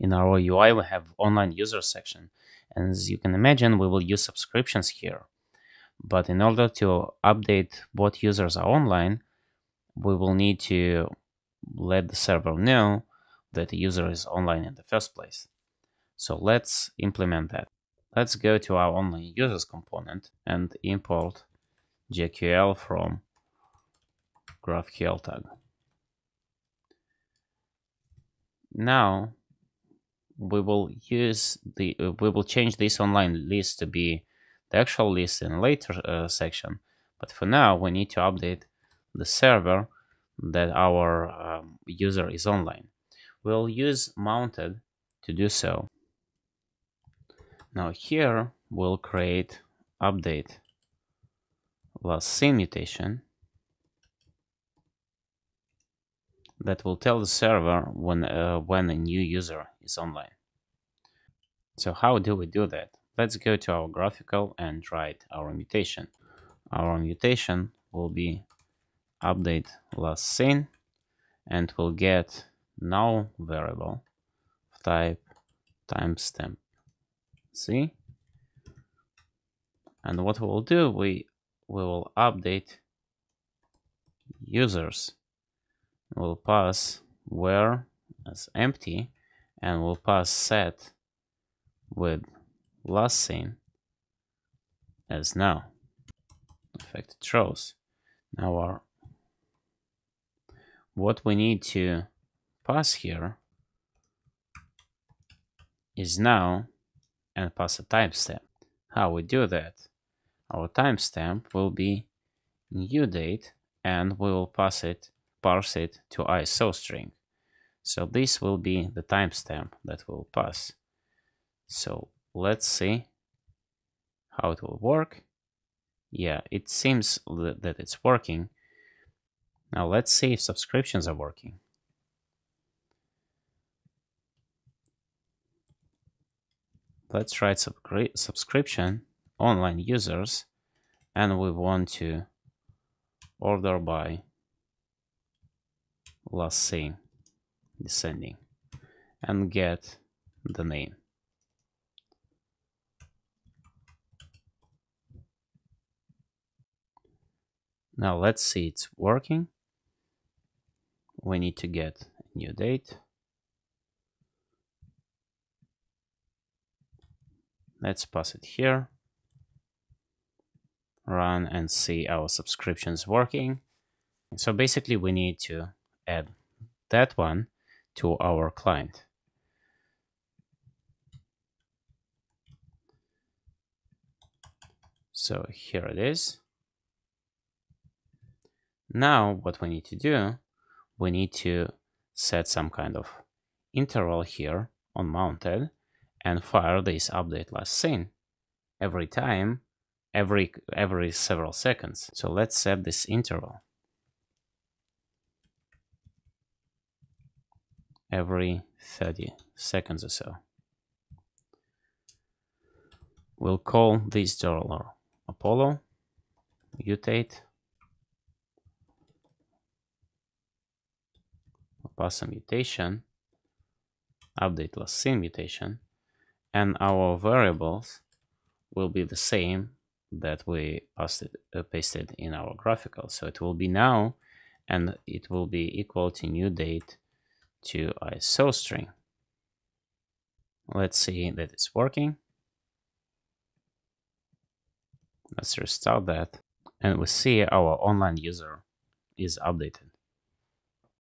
In our UI, we have online user section. And as you can imagine, we will use subscriptions here. But in order to update what users are online, we will need to let the server know that the user is online in the first place. So let's implement that. Let's go to our online users component and import GraphQL from GraphQL tag. Now we will change this online list to be the actual list in a later section. But for now, we need to update the server that our user is online. We'll use mounted to do so. Now here we'll create update last seen mutation that will tell the server when a new user is online. So how do we do that? Let's go to our GraphQL and write our mutation. Our mutation will be update last seen, and we'll get null variable of type timestamp. See? And what we'll do, we will update users. We'll pass where as empty, and we'll pass set with last seen as now. Affected rows. Now what we need to pass here is now and pass a timestamp. How we do that? Our timestamp will be new date, and we will parse it to ISO string. So this will be the timestamp that we'll pass. So let's see how it will work. Yeah, it seems that it's working. Now let's see if subscriptions are working. Let's write subscription online users, and we want to order by last seen descending and get the name. Now let's see it's working. We need to get a new date. Let's pass it here. Run and see our subscriptions working. So basically we need to add that one to our client. So here it is. Now what we need to do, we need to set some kind of interval here on mounted and fire this update last seen every time, every several seconds. So let's set this interval every 30 seconds or so. We'll call this dollar Apollo, mutate, pass a mutation, update last seen mutation, and our variables will be the same that we pasted in our GraphQL. So it will be now, and it will be equal to new date to ISO string. Let's see that it's working. Let's restart that, and we see our online user is updated.